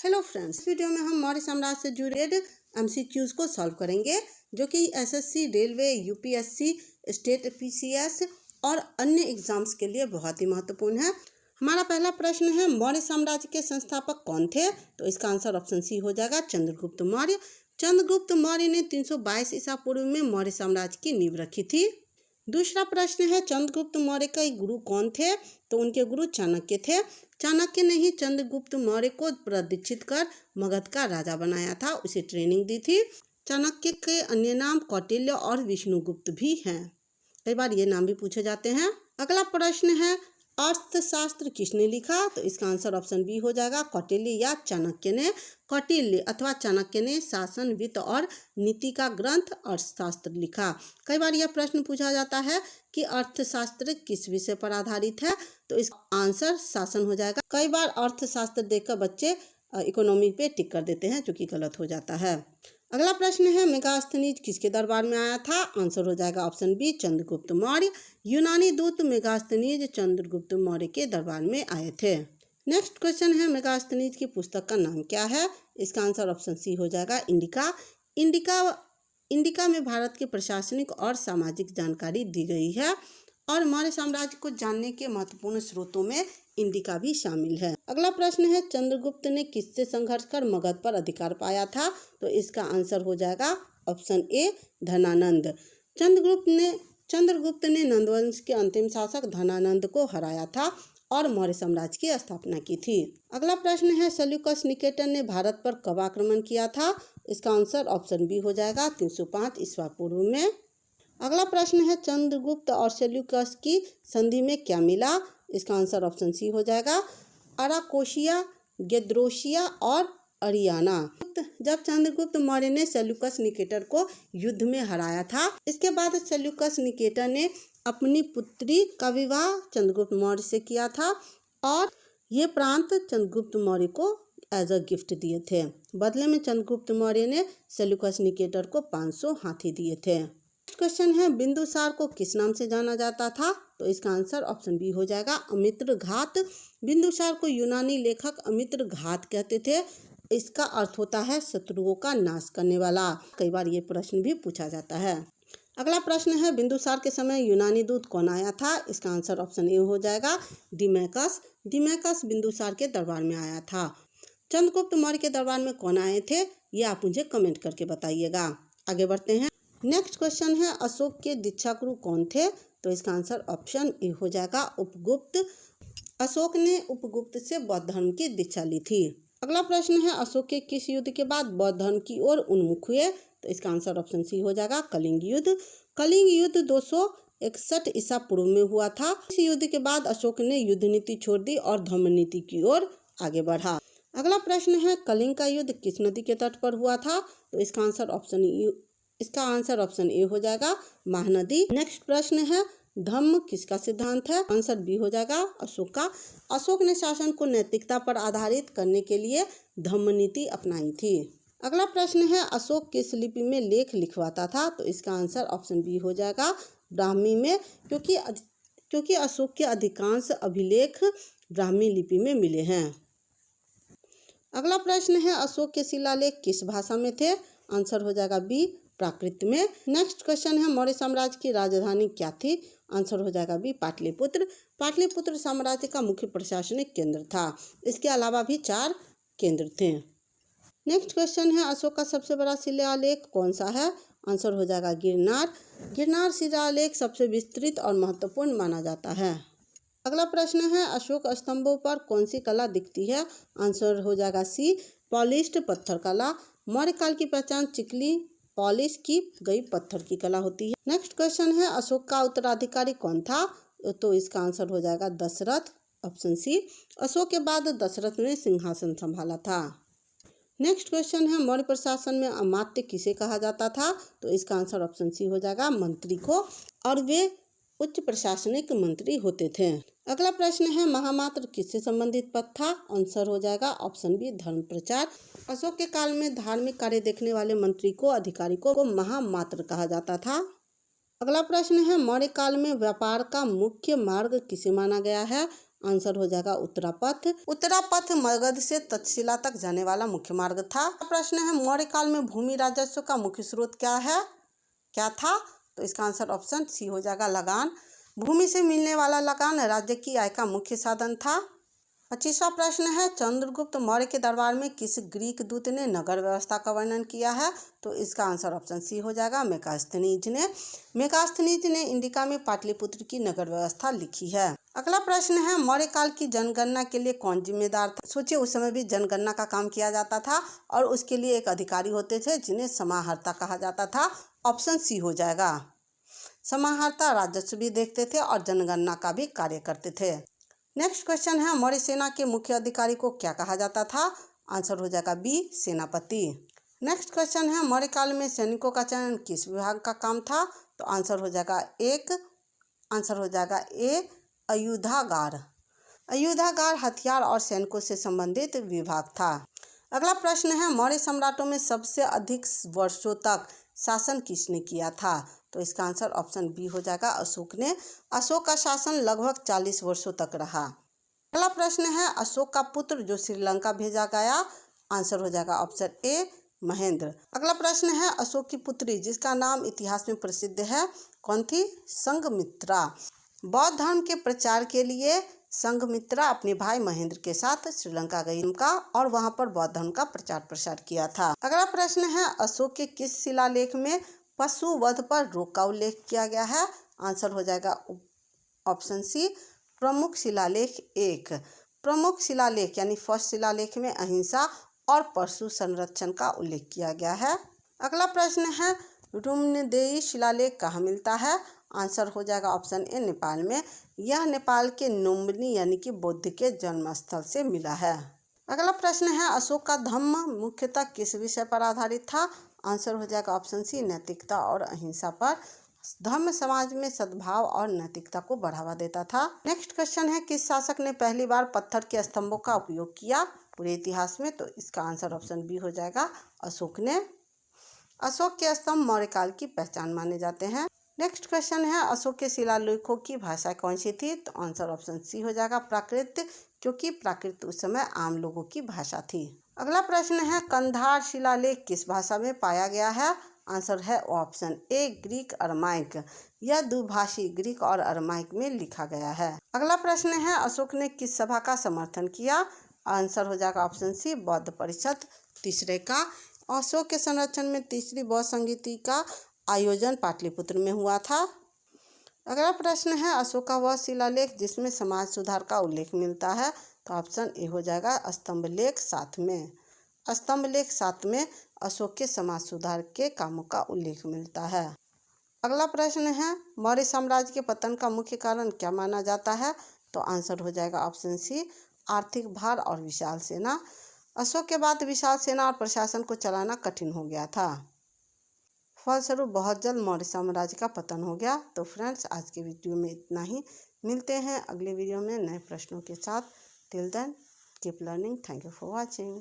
Hello friends, इस video में हम मौर्य साम्राज्य से जुड़े एमसीक्यूज को सॉल्व करेंगे जो कि SSC, railway, UPSC, state PCS और अन्य एग्जाम्स के लिए बहुत ही महत्वपूर्ण है। हमारा पहला प्रश्न है, मौर्य साम्राज्य के संस्थापक कौन थे? तो इसका आंसर ऑप्शन सी हो जाएगा, चंद्रगुप्त मौर्य। चंद्रगुप्त मौर्य ने 322 ईसा पूर्व में मौर्य साम्राज्य की नींव रखी थी। दूसरा प्रश्न है, चंद्रगुप्त मौर्य के गुरु कौन थे? तो उनके गुरु चाणक्य थे। चाणक्य ने ही चंद्रगुप्त मौर्य को प्रशिक्षित कर मगध का राजा बनाया था, उसे ट्रेनिंग दी थी। चाणक्य के अन्य नाम कौटिल्य और विष्णुगुप्त भी हैं। कई बार ये नाम भी पूछे जाते हैं। अगला प्रश्न है, अर्थशास्त्र किसने लिखा? तो इसका आंसर ऑप्शन बी हो जाएगा, कौटिल्य या चाणक्य ने। कौटिल्य अथवा चाणक्य ने शासन, वित्त और नीति का ग्रंथ अर्थशास्त्र लिखा। कई बार यह प्रश्न पूछा जाता है कि अर्थशास्त्र किस विषय पर आधारित है? तो इसका आंसर शासन हो जाएगा। कई बार अर्थशास्त्र देखकर बच्चे इकोनॉमी पे टिक कर देते हैं, जो कि गलत हो जाता है। अगला प्रश्न है, मेगास्थनीज किसके दरबार में आया था? आंसर हो जाएगा ऑप्शन बी, चंद्रगुप्त मौर्य। यूनानी दूत मेगास्थनीज चंद्रगुप्त मौर्य के दरबार में आए थे। नेक्स्ट क्वेश्चन है, मेगास्थनीज की पुस्तक का नाम क्या है? इसका आंसर ऑप्शन सी हो जाएगा, इंडिका। इंडिका में भारत के प्रशासनिक और सामाजिक जानकारी दी गई है और मौर्य साम्राज्य को जानने के महत्वपूर्ण स्रोतों में इंडिका भी शामिल है। अगला प्रश्न है, चंद्रगुप्त ने किससे संघर्ष कर मगध पर अधिकार पाया था? तो इसका आंसर हो जाएगा ऑप्शन ए, धनानंद। चंद्रगुप्त ने नंदवंश के अंतिम शासक धनानंद को हराया था और मौर्य साम्राज्य की स्थापना की थी। अगला प्रश्न है, सेल्यूकस निकेटर ने भारत पर कब आक्रमण किया था? इसका आंसर ऑप्शन बी हो जाएगा, 305 ईसा पूर्व में। अगला प्रश्न है, चंद्रगुप्त और सेल्यूकस की संधि में क्या मिला? इसका आंसर ऑप्शन सी हो जाएगा, अराकोशिया, गेद्रोशिया और अरियाना। जब चंद्रगुप्त मौर्य ने सेल्यूकस निकेटर को युद्ध में हराया था, इसके बाद सेल्यूकस निकेटर ने अपनी पुत्री का विवाह चंद्रगुप्त मौर्य से किया था और ये प्रांत चंद्रगुप्त मौर्य को एज अ गिफ्ट दिए थे। बदले में चंद्रगुप्त मौर्य ने सेल्यूकस निकेटर को 500 हाथी दिए थे। क्वेश्चन है, बिंदुसार को किस नाम से जाना जाता था? तो इसका आंसर ऑप्शन बी हो जाएगा, अमित्रघात। बिंदुसार को यूनानी लेखक अमित्रघात कहते थे। इसका अर्थ होता है शत्रुओं का नाश करने वाला। कई बार ये प्रश्न भी पूछा जाता है। अगला प्रश्न है, बिंदुसार के समय यूनानी दूत कौन आया था? इसका आंसर ऑप्शन ए हो जाएगा, डिमेकस। डिमेकस बिंदुसार के दरबार में आया था। चंद्रगुप्त मौर्य के दरबार में कौन आए थे? ये आप मुझे कमेंट करके बताइएगा। आगे बढ़ते हैं। नेक्स्ट क्वेश्चन है, अशोक के दीक्षागुरु कौन थे? तो इसका आंसर ऑप्शन ए हो जाएगा, उपगुप्त। अशोक ने उपगुप्त से बौद्ध धर्म की दीक्षा ली थी। अगला प्रश्न है, अशोक के किस युद्ध के बाद बौद्ध धर्म की ओर उन्मुख हुए? तो इसका आंसर ऑप्शन सी हो जाएगा, कलिंग युद्ध। कलिंग युद्ध 261 ईसा पूर्व में हुआ था। इस युद्ध के बाद अशोक ने युद्ध नीति छोड़ दी और धर्म नीति की ओर आगे बढ़ा। अगला प्रश्न है, कलिंग का युद्ध किस नदी के तट पर हुआ था? तो इसका आंसर ऑप्शन ए हो जाएगा, महानदी। नेक्स्ट प्रश्न है, धम्म किसका सिद्धांत है? आंसर बी हो जाएगा, अशोक का। अशोक ने शासन को नैतिकता पर आधारित करने के लिए धम्म नीति अपनाई थी। अगला प्रश्न है, अशोक किस लिपि में लेख लिखवाता था? तो इसका आंसर ऑप्शन बी हो जाएगा, ब्राह्मी में, क्योंकि अशोक के अधिकांश अभिलेख ब्राह्मी लिपि में मिले हैं। अगला प्रश्न है, अशोक के शिलालेख किस भाषा में थे? आंसर हो जाएगा बी, प्राकृत में। नेक्स्ट क्वेश्चन है, मौर्य साम्राज्य की राजधानी क्या थी? आंसर हो जाएगा बी, पाटलिपुत्र। पाटलिपुत्र साम्राज्य का मुख्य प्रशासनिक केंद्र था। इसके अलावा भी 4 केंद्र थे। नेक्स्ट क्वेश्चन है, अशोक का सबसे बड़ा शिलालेख कौन सा है? आंसर हो जाएगा गिरनार। गिरनार शिलालेख सबसे विस्तृत और महत्वपूर्ण माना जाता है। अगला प्रश्न है, अशोक स्तंभों पर कौन सी कला दिखती है? आंसर हो जाएगा सी, पॉलिश्ड पत्थर कला। मौर्य काल की पहचान चिकली पॉलिश की गई पत्थर की कला होती है। नेक्स्ट क्वेश्चन है, अशोक का उत्तराधिकारी कौन था? तो इसका आंसर हो जाएगा दशरथ, ऑप्शन सी। अशोक के बाद दशरथ ने सिंहासन संभाला था। नेक्स्ट क्वेश्चन है, मौर्य प्रशासन में अमात्य किसे कहा जाता था? तो इसका आंसर ऑप्शन सी हो जाएगा, मंत्री को, और वे उच्च प्रशासनिक मंत्री होते थे। अगला प्रश्न है, महामात्र किससे संबंधित पद था? आंसर हो जाएगा ऑप्शन बी, धर्म प्रचार। अशोक के काल में धार्मिक कार्य देखने वाले मंत्री को, अधिकारी को महामात्र कहा जाता था। अगला प्रश्न है, मौर्य काल में व्यापार का मुख्य मार्ग किसे माना गया है? आंसर हो जाएगा उत्तरापथ। उत्तरापथ मगध से तक्षशिला तक जाने वाला मुख्य मार्ग था। प्रश्न है मौर्य काल में भूमि राजस्व का मुख्य स्रोत क्या था? तो इसका आंसर ऑप्शन सी हो जाएगा लगान। भूमि से मिलने वाला लगान राज्य की आय का मुख्य साधन था। 25वां प्रश्न है चंद्रगुप्त मौर्य के दरबार में किस ग्रीक दूत ने नगर व्यवस्था का वर्णन किया है? तो इसका आंसर ऑप्शन सी हो जाएगा मेगास्थनीज ने। मेगास्थनीज ने इंडिका में पाटलिपुत्र की नगर व्यवस्था लिखी है। अगला प्रश्न है मौर्य काल की जनगणना के लिए कौन जिम्मेदार था? सोचिए उस समय भी जनगणना का काम किया जाता था और उसके लिए एक अधिकारी होते थे जिन्हें समाहर्ता कहा जाता था। ऑप्शन सी हो जाएगा। समाहर्ता राजस्व भी देखते थे और जनगणना का भी कार्य करते थे। नेक्स्ट क्वेश्चन है मौर्य सेना के मुख्य अधिकारी को क्या कहा जाता था? आंसर हो जाएगा बी सेनापति। नेक्स्ट क्वेश्चन है मौर्य काल में सैनिकों का चयन किस विभाग का काम था? तो आंसर हो जाएगा ए आयुधागार। आयुधागार हथियार और सैनिकों से संबंधित विभाग था। अगला प्रश्न है मौर्य सम्राटों में सबसे अधिक वर्षों तक शासन किसने किया था? तो इसका आंसर ऑप्शन बी हो जाएगा अशोक ने। अशोक का शासन लगभग 40 वर्षों तक रहा। अगला प्रश्न है अशोक का पुत्र जो श्रीलंका भेजा गया। आंसर हो जाएगा ऑप्शन ए महेंद्र। अगला प्रश्न है अशोक की पुत्री जिसका नाम इतिहास में प्रसिद्ध है कौन थी? संघमित्रा। बौद्ध धर्म के प्रचार के लिए संघमित्रा अपने भाई महेंद्र के साथ श्रीलंका गई और वहां पर बौद्ध धर्म का प्रचार प्रसार किया था। अगला प्रश्न है अशोक के किस शिलालेख में पशु वध पर रोक का उल्लेख किया गया है? आंसर हो जाएगा ऑप्शन सी प्रमुख शिलालेख 1। प्रमुख शिलालेख यानी फर्स्ट शिलालेख में अहिंसा और पशु संरक्षण का उल्लेख किया गया है। अगला प्रश्न है रुम्नदेई शिलालेख कहाँ मिलता है? आंसर हो जाएगा ऑप्शन ए नेपाल में। यह नेपाल के लुम्बिनी यानी कि बौद्ध के जन्म स्थल से मिला है। अगला प्रश्न है अशोक का धम्म मुख्यतः किस विषय पर आधारित था? आंसर हो जाएगा ऑप्शन सी नैतिकता और अहिंसा पर। धम्म समाज में सद्भाव और नैतिकता को बढ़ावा देता था। नेक्स्ट क्वेश्चन है किस शासक ने पहली बार पत्थर के स्तंभों का उपयोग किया पूरे इतिहास में? तो इसका आंसर ऑप्शन बी हो जाएगा अशोक ने। अशोक के स्तंभ मौर्य काल की पहचान माने जाते हैं। नेक्स्ट क्वेश्चन है अशोक के शिलालेखों की भाषा कौन सी थी? तो आंसर ऑप्शन सी हो जाएगा प्राकृत, क्योंकि प्राकृत उस समय आम लोगों की भाषा थी। अगला प्रश्न है कंधार शिलालेख किस भाषा में पाया गया है? आंसर है ऑप्शन ए ग्रीक अरमाइक। यह दुभाषी ग्रीक और अरमाइक में लिखा गया है। अगला प्रश्न है अशोक ने किस सभा का समर्थन किया? आंसर हो जाएगा ऑप्शन सी बौद्ध परिषद तीसरे का। अशोक के संरक्षण में तीसरी बौद्ध संगीति का आयोजन पाटलिपुत्र में हुआ था। अगला प्रश्न है अशोक का वह शिलालेख जिसमें समाज सुधार का उल्लेख मिलता है? तो ऑप्शन ए हो जाएगा स्तंभलेख 7 में। स्तंभलेख 7 में अशोक के समाज सुधार के कामों का उल्लेख मिलता है। अगला प्रश्न है मौर्य साम्राज्य के पतन का मुख्य कारण क्या माना जाता है? तो आंसर हो जाएगा ऑप्शन सी आर्थिक भार और विशाल सेना। अशोक के बाद विशाल सेना और प्रशासन को चलाना कठिन हो गया था। फलस्वरूप बहुत जल्द मौर्य साम्राज्य का पतन हो गया। तो फ्रेंड्स आज के वीडियो में इतना ही। मिलते हैं अगले वीडियो में नए प्रश्नों के साथ। Till then keep learning. Thank you for watching.